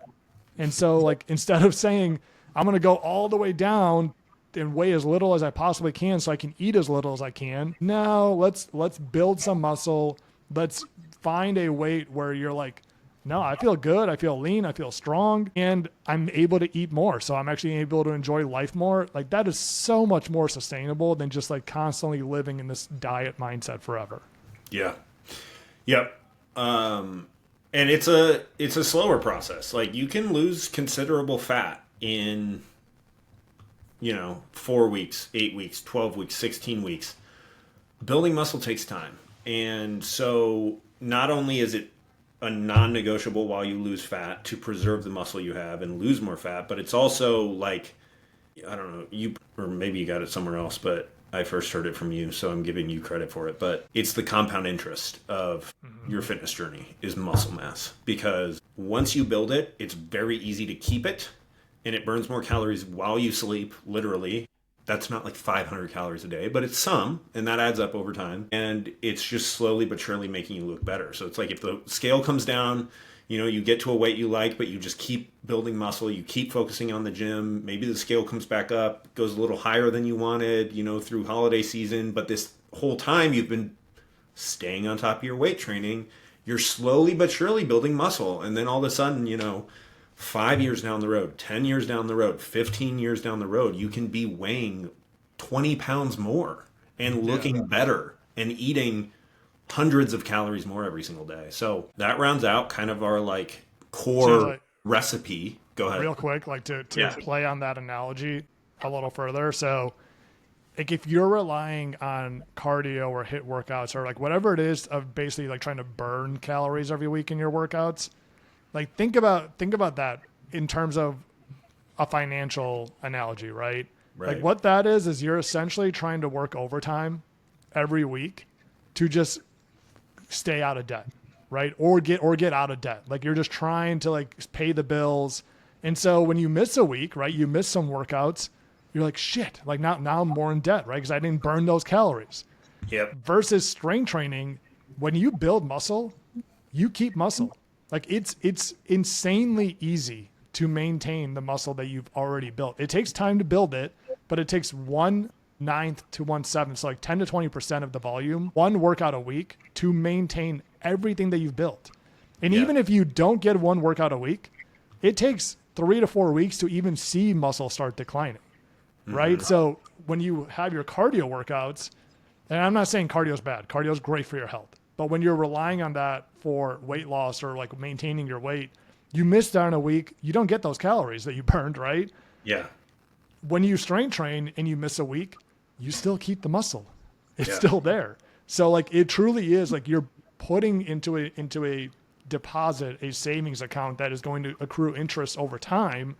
And so like, instead of saying, I'm going to go all the way down and weigh as little as I possibly can so I can eat as little as I can. Now let's build some muscle. Let's find a weight where you're like, no, I feel good. I feel lean. I feel strong, and I'm able to eat more. So I'm actually able to enjoy life more. Like that is so much more sustainable than just like constantly living in this diet mindset forever. Yeah. Yep. And it's a slower process. Like you can lose considerable fat in, 4 weeks, 8 weeks, 12 weeks, 16 weeks. Building muscle takes time. And so not only is it a non-negotiable while you lose fat to preserve the muscle you have and lose more fat, but it's also like, I don't know, or maybe you got it somewhere else, but I first heard it from you, so I'm giving you credit for it. But it's the compound interest of your fitness journey is muscle mass, because once you build it, it's very easy to keep it, and it burns more calories while you sleep, literally. That's not like 500 calories a day, but it's some, and that adds up over time. And it's just slowly but surely making you look better. So it's like if the scale comes down, you get to a weight you like, but you just keep building muscle, you keep focusing on the gym. Maybe the scale comes back up, goes a little higher than you wanted, through holiday season. But this whole time you've been staying on top of your weight training. You're slowly but surely building muscle. And then all of a sudden, 5 years down the road, 10 years down the road, 15 years down the road, you can be weighing 20 pounds more and looking better and eating hundreds of calories more every single day. So that rounds out kind of our like core recipe. Go ahead. Real quick, like to play on that analogy a little further. So like if you're relying on cardio or HIIT workouts or like whatever it is of basically like trying to burn calories every week in your workouts, like think about that in terms of a financial analogy, right? Like what that is you're essentially trying to work overtime every week to just stay out of debt, right? Or get out of debt. Like you're just trying to like pay the bills. And so when you miss a week, right, you miss some workouts, you're like, shit, like now I'm more in debt, right? Because I didn't burn those calories. Yep. Versus strength training, when you build muscle, you keep muscle. Like it's insanely easy to maintain the muscle that you've already built. It takes time to build it, but it takes 1/9 to 1/7, so like 10 to 20% of the volume, one workout a week to maintain everything that you've built. And even if you don't get one workout a week, it takes 3 to 4 weeks to even see muscle start declining, right? So when you have your cardio workouts, and I'm not saying cardio is bad, cardio is great for your health. But when you're relying on that for weight loss or like maintaining your weight, you miss that in a week, you don't get those calories that you burned, right? Yeah. When you strength train and you miss a week, you still keep the muscle. It's still there. So like it truly is like you're putting into a deposit, a savings account that is going to accrue interest over time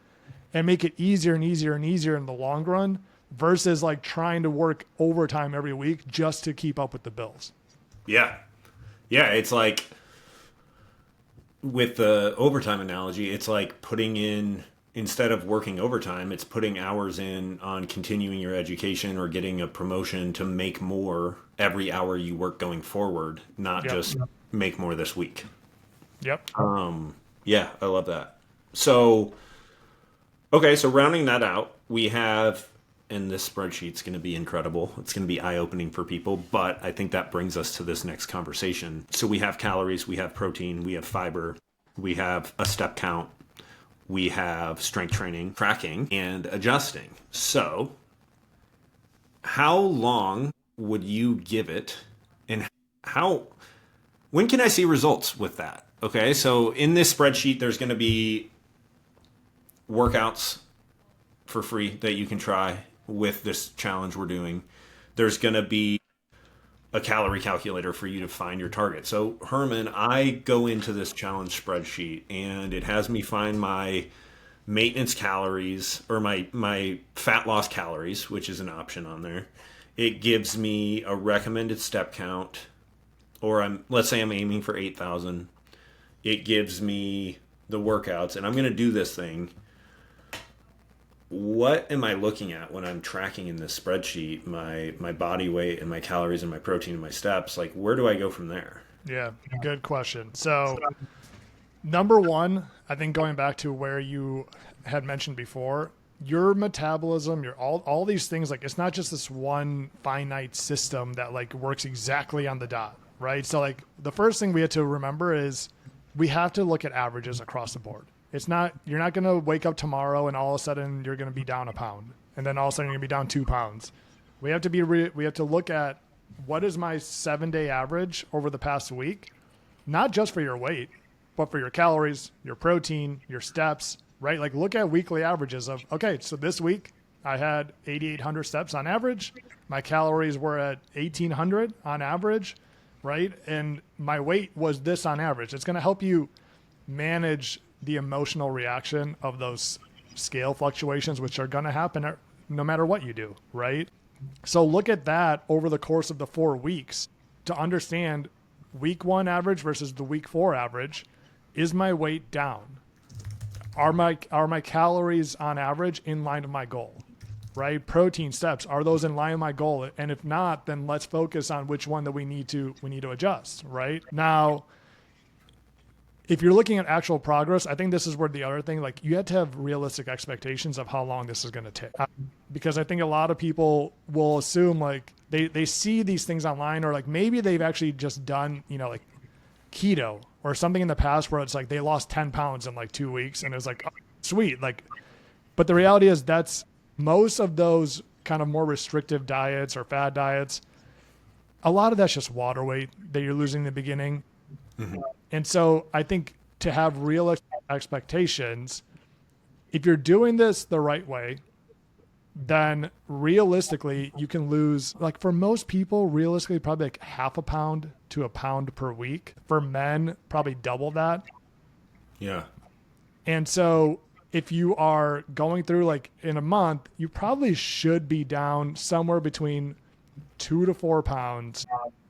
and make it easier and easier and easier in the long run versus like trying to work overtime every week just to keep up with the bills. Yeah. Yeah, it's like with the overtime analogy, it's like putting in, instead of working overtime, it's putting hours in on continuing your education or getting a promotion to make more every hour you work going forward, not just make more this week. Yep. Yeah, I love that. So, okay, so rounding that out, we have, and this spreadsheet's going to be incredible. It's going to be eye-opening for people, but I think that brings us to this next conversation. So we have calories, we have protein, we have fiber, we have a step count, we have strength training, tracking, and adjusting. So how long would you give it, and when can I see results with that? Okay, so in this spreadsheet, there's going to be workouts, for free that you can try with this challenge we're doing. There's going to be a calorie calculator for you to find your target. So Herman, I go into this challenge spreadsheet and it has me find my maintenance calories or my fat loss calories, which is an option on there. It gives me a recommended step count, or let's say I'm aiming for 8,000. It gives me the workouts, and I'm going to do this thing. What am I looking at when I'm tracking in this spreadsheet my body weight and my calories and my protein and my steps? Like, where do I go from there? Yeah, good question. So, number one, I think going back to where you had mentioned before, your metabolism, your all these things, like, it's not just this one finite system that like works exactly on the dot, right? So like the first thing we have to remember is we have to look at averages across the board. It's not, you're not going to wake up tomorrow and all of a sudden you're going to be down a pound and then all of a sudden you're going to be down 2 pounds. We have to look at what is my 7-day average over the past week, not just for your weight, but for your calories, your protein, your steps, right? Like look at weekly averages of, okay, so this week I had 8,800 steps on average. My calories were at 1,800 on average, right? And my weight was this on average. It's going to help you manage the emotional reaction of those scale fluctuations, which are going to happen no matter what you do, right? So look at that over the course of the 4 weeks to understand week 1 average versus the week 4 average. Is my weight down? Are my calories on average in line with my goal, right? Protein, steps, are those in line with my goal? And if not, then let's focus on which one that we need to adjust, right? Now, if you're looking at actual progress, I think this is where the other thing, like you have to have realistic expectations of how long this is going to take. Because I think a lot of people will assume like they see these things online, or like maybe they've actually just done, like keto or something in the past where it's like they lost 10 pounds in like 2 weeks and it was like, oh, sweet. Like, but the reality is that's most of those kind of more restrictive diets or fad diets. A lot of that's just water weight that you're losing in the beginning. Mm-hmm. And so I think to have real expectations, if you're doing this the right way, then realistically you can lose, like for most people, realistically probably like half a pound to a pound per week. For men, probably double that. Yeah. And so if you are going through like in a month, you probably should be down somewhere between 2 to 4 pounds.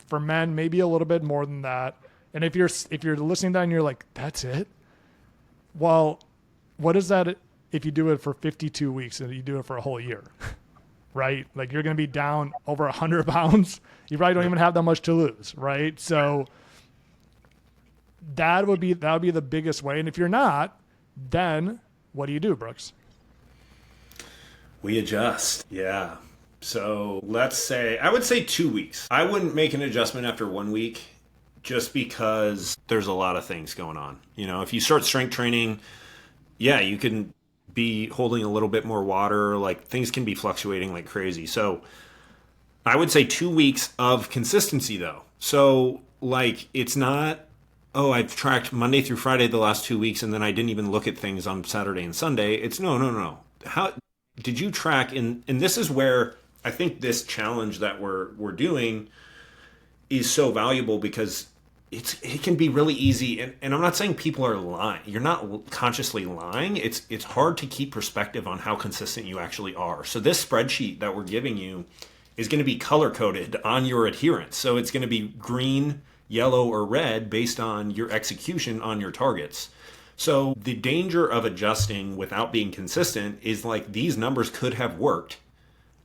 For men, maybe a little bit more than that. And if you're listening to that and you're like, that's it? Well, what is that if you do it for 52 weeks and you do it for a whole year, right? Like you're going to be down over 100 pounds. You probably don't even have that much to lose, right? So that would be the biggest way. And if you're not, then what do you do, Brooks? We adjust. Yeah. So I would say 2 weeks. I wouldn't make an adjustment after 1 week. Just because there's a lot of things going on. If you start strength training, yeah, you can be holding a little bit more water. Like things can be fluctuating like crazy. So I would say 2 weeks of consistency though. So like it's not, oh, I've tracked Monday through Friday the last 2 weeks and then I didn't even look at things on Saturday and Sunday. It's no. How did you track? And this is where I think this challenge that we're doing is so valuable because it can be really easy, and I'm not saying people are lying. You're not consciously lying. It's hard to keep perspective on how consistent you actually are. So this spreadsheet that we're giving you is going to be color coded on your adherence. So it's going to be green, yellow, or red based on your execution on your targets. So the danger of adjusting without being consistent is like these numbers could have worked,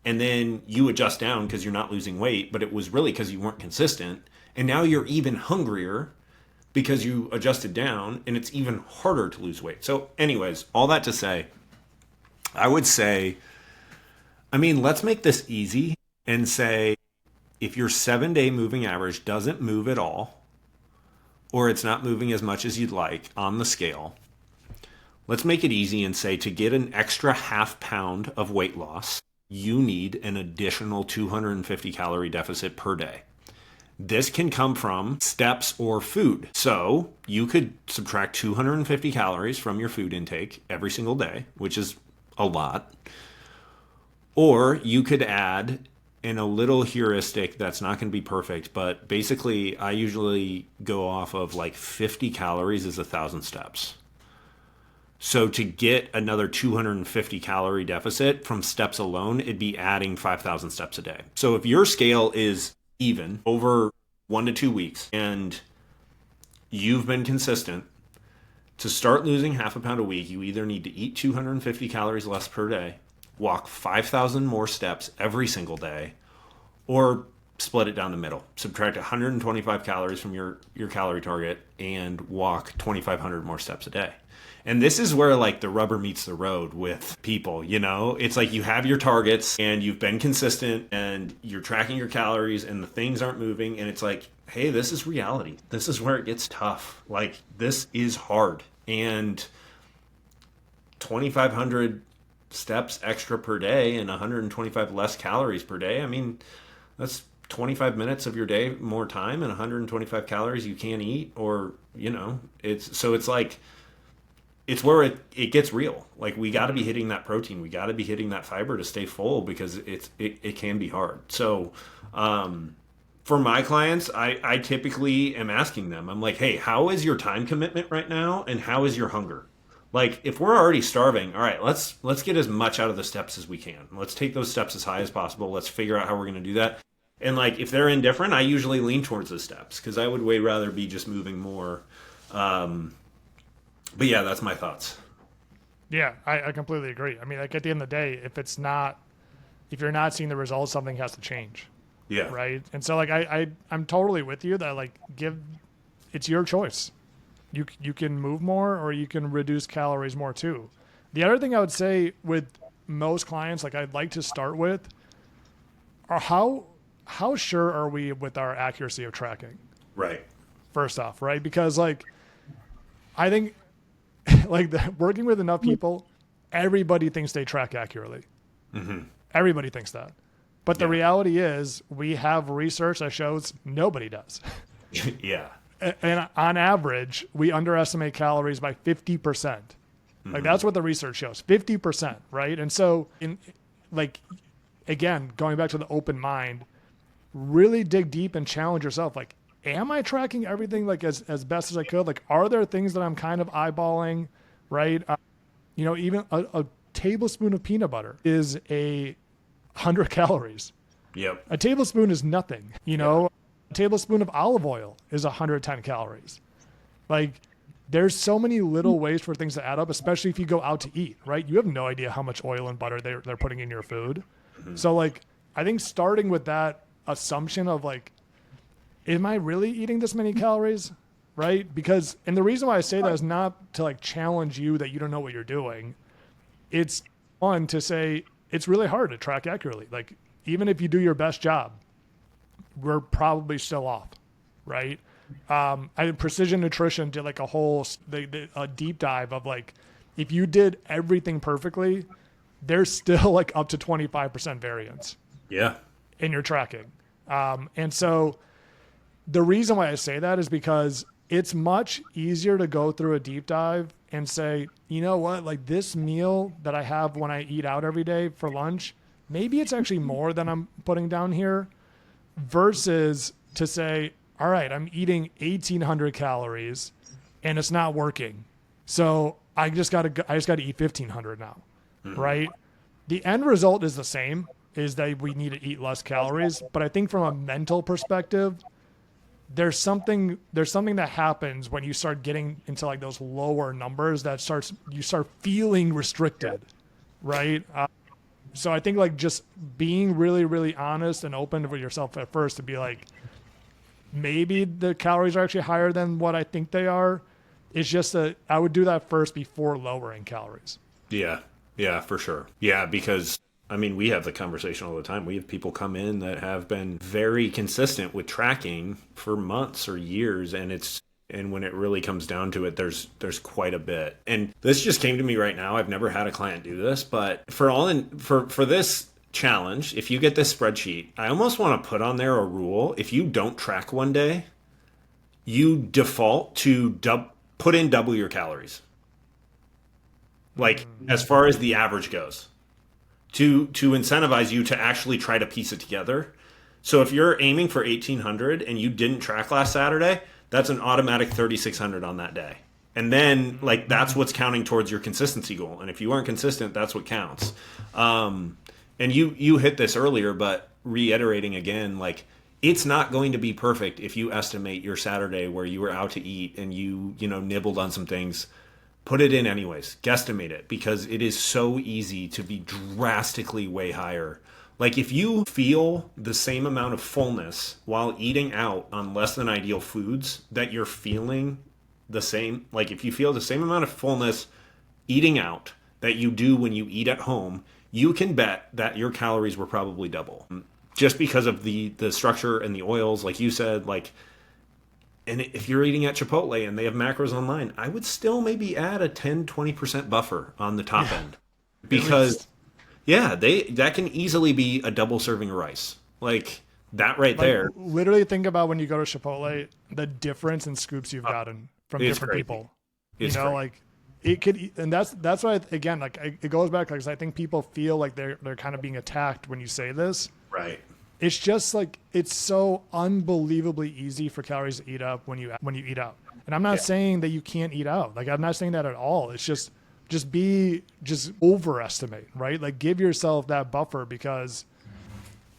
and then you adjust down because you're not losing weight, but it was really because you weren't consistent. And now you're even hungrier because you adjusted down, and it's even harder to lose weight. So anyways, all that to say, I would say, let's make this easy and say, if your 7-day moving average doesn't move at all, or it's not moving as much as you'd like on the scale, let's make it easy and say to get an extra half pound of weight loss, you need an additional 250 calorie deficit per day. This can come from steps or food. So you could subtract 250 calories from your food intake every single day, which is a lot. Or you could add in a little heuristic that's not going to be perfect, but basically I usually go off of like 50 calories is 1,000 steps. So to get another 250 calorie deficit from steps alone, it'd be adding 5,000 steps a day. So if your scale is even over 1 to 2 weeks and you've been consistent, to start losing half a pound a week, you either need to eat 250 calories less per day, walk 5,000 more steps every single day, or split it down the middle. Subtract 125 calories from your calorie target and walk 2,500 more steps a day. And this is where like the rubber meets the road with people, you know? It's like you have your targets and you've been consistent and you're tracking your calories and the things aren't moving. And it's like, hey, this is reality. This is where it gets tough. Like, this is hard. And 2,500 steps extra per day and 125 less calories per day. I mean, that's 25 minutes of your day more time and 125 calories you can't eat, or, you know, it's like, it's where it gets real. Like, we got to be hitting that protein. We got to be hitting that fiber to stay full, because it can be hard. So, for my clients, I typically am asking them, I'm like, hey, how is your time commitment right now? And how is your hunger? Like, if we're already starving, all right, let's get as much out of the steps as we can. Let's take those steps as high as possible. Let's figure out how we're going to do that. And like, if they're indifferent, I usually lean towards the steps, because I would way rather be just moving more. But yeah, that's my thoughts. Yeah, I completely agree. I mean, like, at the end of the day, if you're not seeing the results, something has to change. Yeah. Right. And so like, I'm totally with you that like, it's your choice. You can move more or you can reduce calories more too. The other thing I would say with most clients, like I'd like to start with, are how sure are we with our accuracy of tracking? Right. First off, right? Because like, I think like working with enough people, everybody thinks they track accurately. Mm-hmm. Everybody thinks that. But the reality is we have research that shows nobody does. Yeah. And on average, we underestimate calories by 50%. Mm-hmm. Like, that's what the research shows, 50%, right? And so, again, going back to the open mind, really dig deep and challenge yourself. Like, am I tracking everything like as best as I could? Like, are there things that I'm kind of eyeballing, right? Even a tablespoon of peanut butter is 100 calories. Yep. A tablespoon is nothing, A tablespoon of olive oil is 110 calories. Like, there's so many little ways for things to add up, especially if you go out to eat, right? You have no idea how much oil and butter they're putting in your food. Mm-hmm. So like, I think starting with that assumption of like, am I really eating this many calories? Right? Because, and the reason why I say that is not to like challenge you that you don't know what you're doing. It's fun to say it's really hard to track accurately. Like, even if you do your best job, we're probably still off, right? Precision Nutrition did like a deep dive of like, if you did everything perfectly, there's still like up to 25% variance. Yeah. In your tracking. And so the reason why I say that is because it's much easier to go through a deep dive and say, you know what, like this meal that I have when I eat out every day for lunch, maybe it's actually more than I'm putting down here, versus to say, all right, I'm eating 1,800 calories and it's not working. So I just got to eat 1,500 now, mm-hmm. Right? The end result is the same, is that we need to eat less calories. But I think from a mental perspective, there's something that happens when you start getting into like those lower numbers that you start feeling restricted, right? So I think like just being really, really honest and open with yourself at first to be like, maybe the calories are actually higher than what I think they are. It's just I would do that first before lowering calories. Yeah. Yeah, for sure. Yeah, because I mean, we have the conversation all the time. We have people come in that have been very consistent with tracking for months or years, and when it really comes down to it, there's quite a bit. And this just came to me right now. I've never had a client do this, but for this challenge, if you get this spreadsheet, I almost want to put on there a rule. If you don't track one day, you default to put in double your calories. like as far as the average goes, to incentivize you to actually try to piece it together. So if you're aiming for 1800 and you didn't track last Saturday, that's an automatic 3600 on that day. And then like that's what's counting towards your consistency goal. And if you aren't consistent, that's what counts. And you hit this earlier, but reiterating again, like it's not going to be perfect if you estimate your Saturday where you were out to eat and you nibbled on some things. Put it in anyways. Guesstimate it, because it is so easy to be drastically way higher. Like if you feel the same amount of fullness while eating out on less than ideal foods that you're feeling the same, like if you feel the same amount of fullness eating out that you do when you eat at home, you can bet that your calories were probably double. Just because of the structure and the oils, like you said, like, and if you're eating at Chipotle and they have macros online, I would still maybe add a 10-20% buffer on the top end. Because, that can easily be a double serving of rice. Like, that right there. Literally think about when you go to Chipotle, the difference in scoops you've gotten from different people. It's crazy. Like, it could, and that's why, again, like, it goes back, because I think people feel like they're kind of being attacked when you say this. Right. It's just like, it's so unbelievably easy for calories to eat up when you eat out. And I'm not saying that you can't eat out. Like, I'm not saying that at all. It's just overestimate, right? Like, give yourself that buffer, because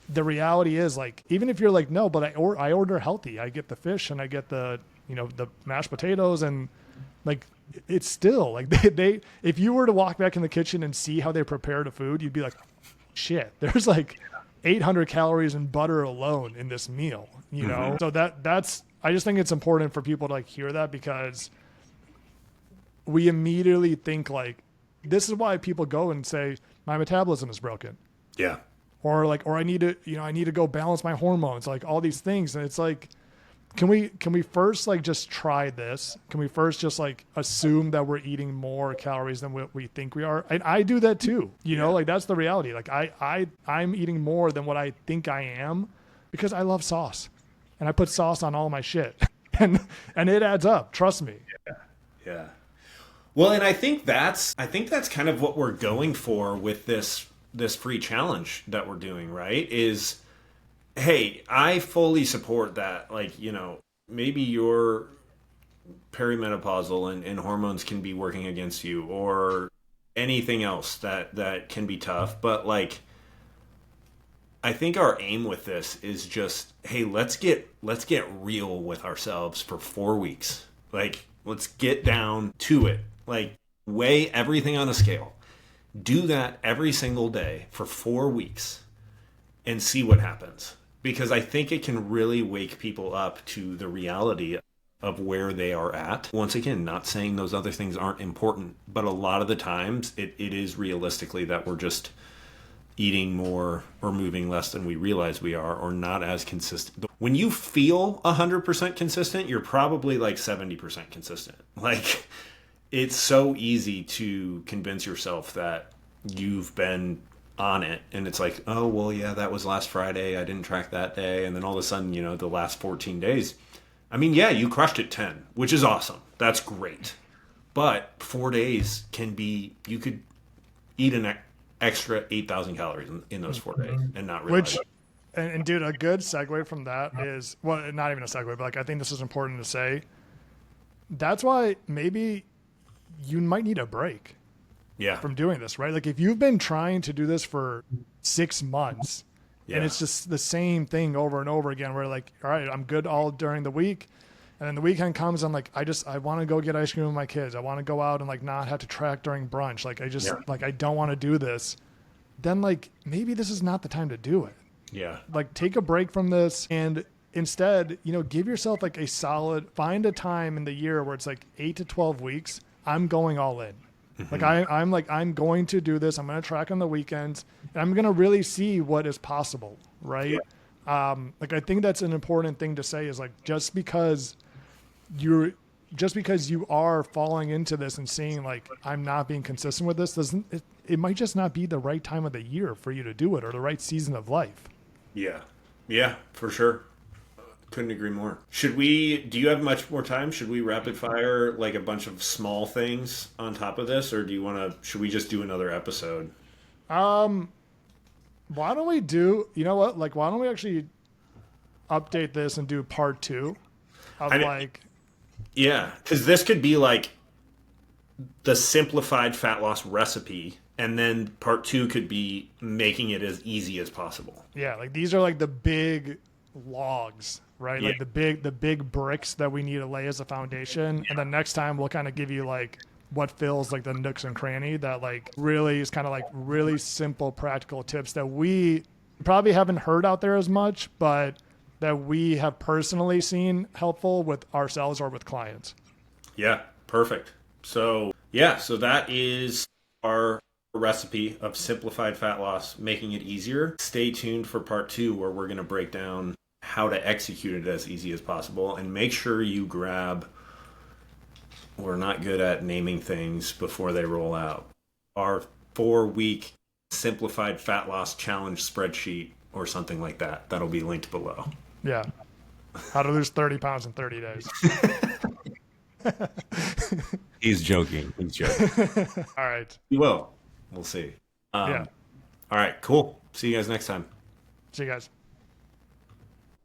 the reality is, like, even if you're like, no, but I order healthy. I get the fish and I get the mashed potatoes, and like, it's still like they if you were to walk back in the kitchen and see how they prepare the food, you'd be like, shit, there's like 800 calories in butter alone in this meal, So that's, I just think it's important for people to like hear that, because we immediately think like, this is why people go and say my metabolism is broken. Yeah. Or I need to go balance my hormones, like all these things. And it's like, can we first like just try this? Can we first just like assume that we're eating more calories than what we think we are? And I do that too. Like that's the reality. Like I'm eating more than what I think I am, because I love sauce, and I put sauce on all my shit, and it adds up. Trust me. Yeah. Well, and I think that's kind of what we're going for with this free challenge that we're doing, right? Is, hey, I fully support that. Like, maybe you're perimenopausal and hormones can be working against you, or anything else that can be tough. But like, I think our aim with this is just, hey, let's get real with ourselves for 4 weeks. Like, let's get down to it. Like, weigh everything on a scale. Do that every single day for 4 weeks and see what happens. Because I think it can really wake people up to the reality of where they are at. Once again, not saying those other things aren't important, but a lot of the times it is realistically that we're just eating more or moving less than we realize we are, or not as consistent. When you feel 100% consistent, you're probably like 70% consistent. Like, it's so easy to convince yourself that you've been on it, and it's like, oh, well, yeah, that was last Friday, I didn't track that day, and then all of a sudden, the last 14 days, I mean, yeah, you crushed it 10, which is awesome. That's great. But 4 days can be, you could eat an extra 8,000 calories in those 4 days and not realize it. And dude, a good segue from that is, well, not even a segue, but like, I think this is important to say. That's why maybe you might need a break from doing this, right? Like, if you've been trying to do this for 6 months and it's just the same thing over and over again, where like, all right, I'm good all during the week, and then the weekend comes, I'm like, I want to go get ice cream with my kids. I want to go out and like not have to track during brunch. Like, like, I don't want to do this. Then like, maybe this is not the time to do it. Yeah. Like, take a break from this, and instead, give yourself like find a time in the year where it's like 8 to 12 weeks. I'm going all in. Mm-hmm. Like, I'm going to do this. I'm going to track on the weekends, and I'm going to really see what is possible. Right. Yeah. Like, I think that's an important thing to say, is like, just because you are falling into this and seeing like, I'm not being consistent with this, it might just not be the right time of the year for you to do it, or the right season of life. Yeah. Yeah, for sure. Couldn't agree more. Do you have much more time? Should we rapid fire like a bunch of small things on top of this, or should we just do another episode? Why don't we do, you know what? Like, why don't we actually update this and do part 2 of yeah, because this could be like the simplified fat loss recipe, and then part 2 could be making it as easy as possible. Yeah, like these are like the big logs, right? Yeah. Like the big bricks that we need to lay as a foundation. And then next time we'll kind of give you like what fills like the nooks and cranny that like really is kind of like really simple practical tips that we probably haven't heard out there as much, but that we have personally seen helpful with ourselves or with clients. Yeah, perfect. So that is our recipe of simplified fat loss, making it easier. Stay tuned for part 2 where we're going to break down how to execute it as easy as possible, and make sure you grab, we're not good at naming things before they roll out, our 4-week simplified fat loss challenge spreadsheet or something like that. That'll be linked below. Yeah. How to lose 30 pounds in 30 days. He's joking. All right. You will. We'll see. Yeah. All right, cool. See you guys next time. See you guys.